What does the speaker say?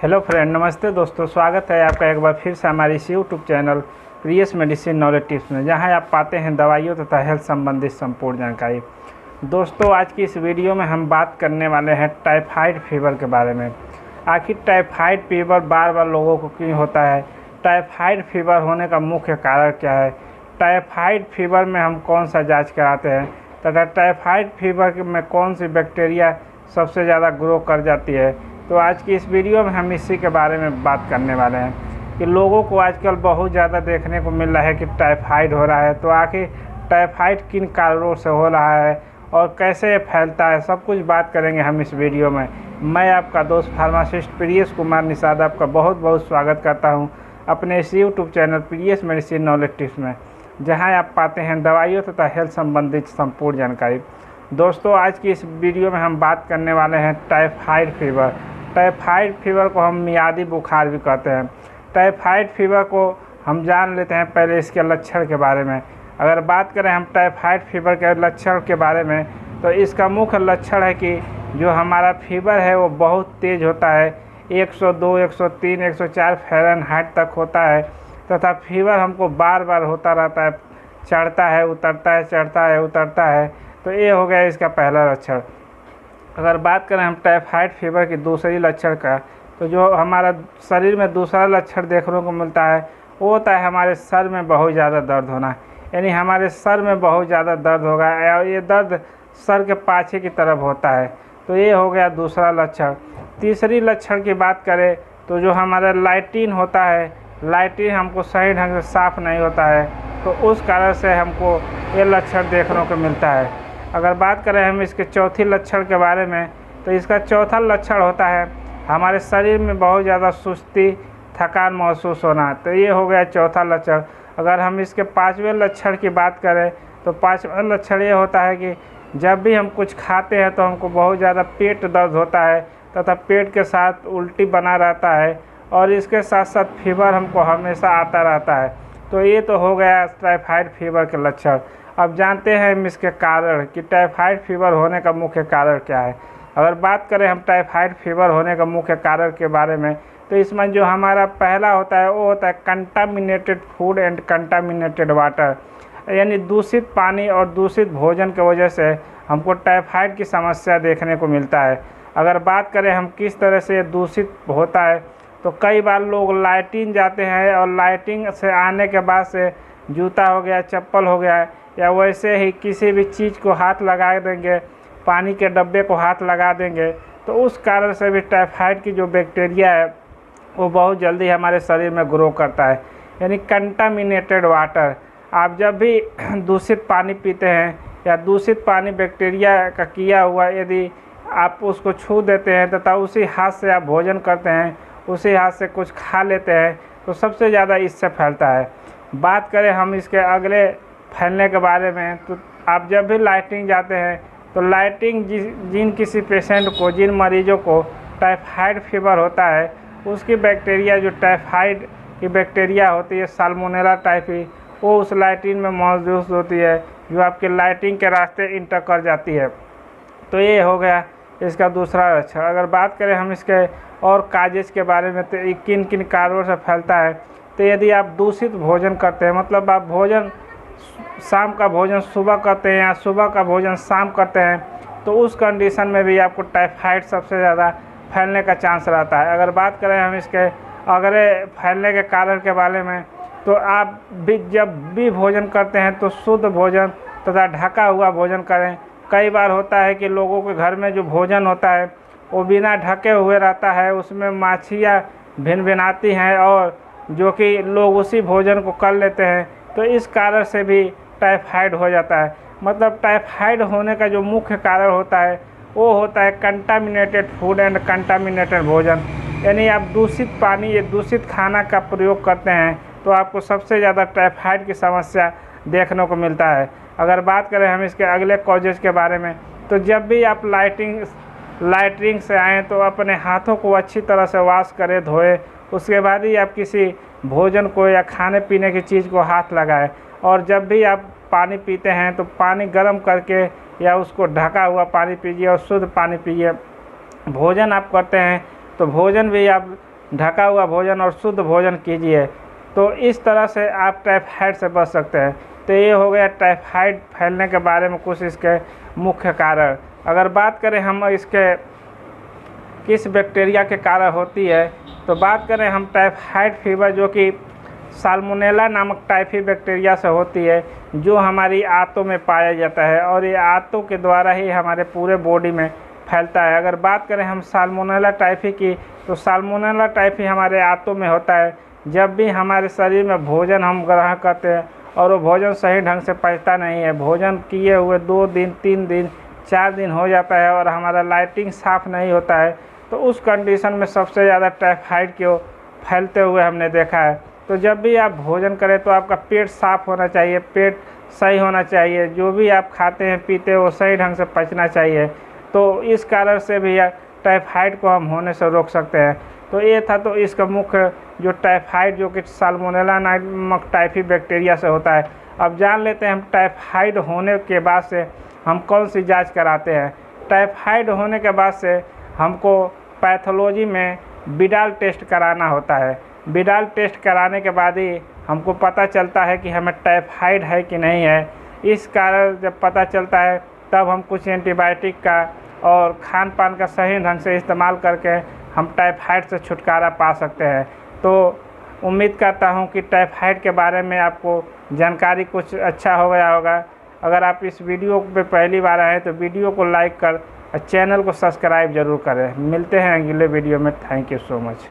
Hello friend, नमस्ते दोस्तों। स्वागत है आपका एक बार फिर से हमारे इस YouTube channel Priyas medicine knowledge tips में, जहां आप पाते हैं दवाइयों तथा हेल्थ संबंधित संपूर्ण जानकारी। दोस्तों, आज की इस वीडियो में हम बात करने वाले हैं टाइफाइड फीवर के बारे में। आखिर टाइफाइड फीवर बार बार लोगों को क्यों होता है? टाइफाइड फीवर होने का मुख्य कारण क्या है? टाइफाइड फीवर में हम कौन सा जाँच कराते हैं तथा टाइफाइड फीवर में कौन सी बैक्टीरिया सबसे ज़्यादा ग्रो कर जाती है? तो आज की इस वीडियो में हम इसी के बारे में बात करने वाले हैं कि लोगों को आजकल बहुत ज़्यादा देखने को मिल रहा है कि टाइफाइड हो रहा है। तो आखिर टाइफाइड किन कारणों से हो रहा है और कैसे ये फैलता है, सब कुछ बात करेंगे हम इस वीडियो में। मैं आपका दोस्त फार्मासिस्ट प्रियस कुमार निषाद आपका बहुत बहुत स्वागत करता हूँ अपने इस YouTube channel Priyas medicine knowledge tips में, जहाँ आप पाते हैं दवाइयों तथा हेल्थ संबंधित संपूर्ण जानकारी। दोस्तों, आज की इस वीडियो में हम बात करने वाले हैं टाइफाइड फीवर। टाइफाइड फीवर को हम मियादी बुखार भी कहते हैं। टाइफाइड फीवर को हम जान लेते हैं पहले इसके लक्षण के बारे में। अगर बात करें हम टाइफाइड फीवर के लक्षण के बारे में, तो इसका मुख्य लक्षण है कि जो हमारा फीवर है वो बहुत तेज़ होता है। 102, 103, 104 फ़ारेनहाइट तक होता है तथा फीवर हमको बार बार होता रहता है, चढ़ता है उतरता है, चढ़ता है उतरता है। तो ये हो गया इसका पहला लक्षण। अगर बात करें हम टाइफाइड फीवर की दूसरी लक्षण का, तो जो हमारा शरीर में दूसरा लक्षण देखने को मिलता है वो होता है हमारे सर में बहुत ज़्यादा दर्द होना। यानी हमारे सर में बहुत ज़्यादा दर्द होगा और ये दर्द सर के पाछे की तरफ होता है। तो ये हो गया दूसरा लक्षण। तीसरी लक्षण की बात करें तो जो हमारा लैट्रिन होता है, लैट्रिन हमको सही ढंग से साफ़ नहीं होता है, तो उस कारण से हमको ये लक्षण देखने को मिलता है। अगर बात करें हम इसके चौथी लक्षण के बारे में, तो इसका चौथा लक्षण होता है हमारे शरीर में बहुत ज़्यादा सुस्ती, थकान महसूस होना। तो ये हो गया चौथा लक्षण। अगर हम इसके पाँचवें लक्षण की बात करें, तो पाँचवा लक्षण ये होता है कि जब भी हम कुछ खाते हैं तो हमको बहुत ज़्यादा पेट दर्द होता है तथा पेट के साथ उल्टी बना रहता है और इसके साथ साथ फीवर हमको हमेशा आता रहता है। तो ये तो हो गया टाइफाइड फीवर के लक्षण। अब जानते हैं हम इसके कारण कि टाइफाइड फीवर होने का मुख्य कारण क्या है। अगर बात करें हम टाइफाइड फीवर होने का मुख्य कारण के बारे में, तो इसमें जो हमारा पहला होता है वो होता है contaminated food and contaminated water. यानी दूषित पानी और दूषित भोजन की वजह से हमको टाइफाइड की समस्या देखने को मिलता है। अगर बात करें हम किस तरह से दूषित होता है, तो कई बार लोग लैट्रिन जाते हैं और लैट्रिन से आने के बाद से जूता हो गया, चप्पल हो गया, या वैसे ही किसी भी चीज़ को हाथ लगा देंगे, पानी के डब्बे को हाथ लगा देंगे, तो उस कारण से भी टाइफाइड की जो बैक्टीरिया है वो बहुत जल्दी हमारे शरीर में ग्रो करता है। यानी कंटामिनेटेड वाटर, आप जब भी दूषित पानी पीते हैं या दूषित पानी बैक्टीरिया का किया हुआ यदि आप उसको छू देते हैं तथा उसी हाथ से आप भोजन करते हैं, उसी हाथ से कुछ खा लेते हैं, तो सबसे ज़्यादा इससे फैलता है। बात करें हम इसके अगले फैलने के बारे में, तो आप जब भी लैट्रिन जाते हैं तो लैट्रिन जिन किसी पेशेंट को, जिन मरीजों को टाइफाइड फीवर होता है, उसकी बैक्टीरिया जो टाइफाइड की बैक्टीरिया होती है साल्मोनेला टाइफी, वो उस लैट्रिन में मौजूद होती है जो आपके लैट्रिन के रास्ते इंटर कर जाती है। तो ये हो गया इसका दूसरा लक्षण। अगर बात करें हम इसके और काजेज के बारे में, तो किन किन कारणों से फैलता है, तो यदि आप दूषित भोजन करते हैं, मतलब आप भोजन शाम का भोजन सुबह करते हैं या सुबह का भोजन शाम करते हैं, तो उस कंडीशन में भी आपको टाइफाइड सबसे ज़्यादा फैलने का चांस रहता है। अगर बात करें हम इसके अगले फैलने के कारण के बारे में, तो आप भी जब भी भोजन करते हैं तो शुद्ध भोजन तथा ढका हुआ भोजन करें। कई बार होता है कि लोगों के घर में जो भोजन होता है वो बिना ढके हुए रहता है, उसमें माछियाँ भिनभिनाती हैं और जो कि लोग उसी भोजन को कर लेते हैं, तो इस कारण से भी टाइफाइड हो जाता है। मतलब टाइफाइड होने का जो मुख्य कारण होता है वो होता है कंटामिनेटेड फूड एंड कंटामिनेटेड भोजन। यानी आप दूषित पानी या दूषित खाना का प्रयोग करते हैं तो आपको सबसे ज़्यादा टाइफाइड की समस्या देखने को मिलता है। अगर बात करें हम इसके अगले कॉजेज के बारे में, तो जब भी आप लैट्रिन से आएँ तो अपने हाथों को अच्छी तरह से वॉश करें, धोएं, उसके बाद ही आप किसी भोजन को या खाने पीने की चीज़ को हाथ लगाएं। और जब भी आप पानी पीते हैं तो पानी गर्म करके या उसको ढका हुआ पानी पीजिए और शुद्ध पानी पीजिए। भोजन आप करते हैं तो भोजन भी आप ढका हुआ भोजन और शुद्ध भोजन कीजिए। तो इस तरह से आप टाइफाइड से बच सकते हैं। तो ये हो गया टाइफाइड फैलने के बारे में कुछ इसके मुख्य कारण। अगर बात करें हम इसके किस बैक्टीरिया के कारण होती है, तो बात करें हम टाइफाइड फीवर जो कि साल्मोनेला नामक टाइफी बैक्टीरिया से होती है, जो हमारी आंतों में पाया जाता है और ये आंतों के द्वारा ही हमारे पूरे बॉडी में फैलता है। अगर बात करें हम साल्मोनेला टाइफी की, तो साल्मोनेला टाइफी हमारे आंतों में होता है जब भी हमारे शरीर में भोजन हम ग्रहण करते हैं और वो भोजन सही ढंग से पचता नहीं है, भोजन किए हुए 2 दिन 3 दिन 4 दिन हो जाता है और हमारा लाइटिंग साफ़ नहीं होता है, तो उस कंडीशन में सबसे ज़्यादा टाइफाइड को फैलते हुए हमने देखा है। तो जब भी आप भोजन करें तो आपका पेट साफ़ होना चाहिए, पेट सही होना चाहिए, जो भी आप खाते हैं पीते हैं वो सही ढंग से पचना चाहिए। तो इस कारण से भी टाइफाइड को हम होने से रोक सकते हैं। तो ये था तो इसका मुख्य जो टाइफाइड जो कि साल्मोनेला नामक टाइफी बैक्टीरिया से होता है। अब जान लेते हैं हम टाइफाइड होने के बाद से हम कौन सी जांच कराते हैं। टाइफाइड होने के बाद से हमको पैथोलॉजी में विडाल टेस्ट कराना होता है। विडाल टेस्ट कराने के बाद ही हमको पता चलता है कि हमें टाइफाइड है कि नहीं है। इस कारण जब पता चलता है तब हम कुछ एंटीबायोटिक का और खान पान का सही ढंग से इस्तेमाल करके हम टाइफाइड से छुटकारा पा सकते हैं। तो उम्मीद करता हूं कि टाइफाइड के बारे में आपको जानकारी कुछ अच्छा हो गया होगा। अगर आप इस वीडियो पे पहली बार आए तो वीडियो को लाइक कर चैनल को सब्सक्राइब ज़रूर करें। मिलते हैं अगले वीडियो में। Thank you so much.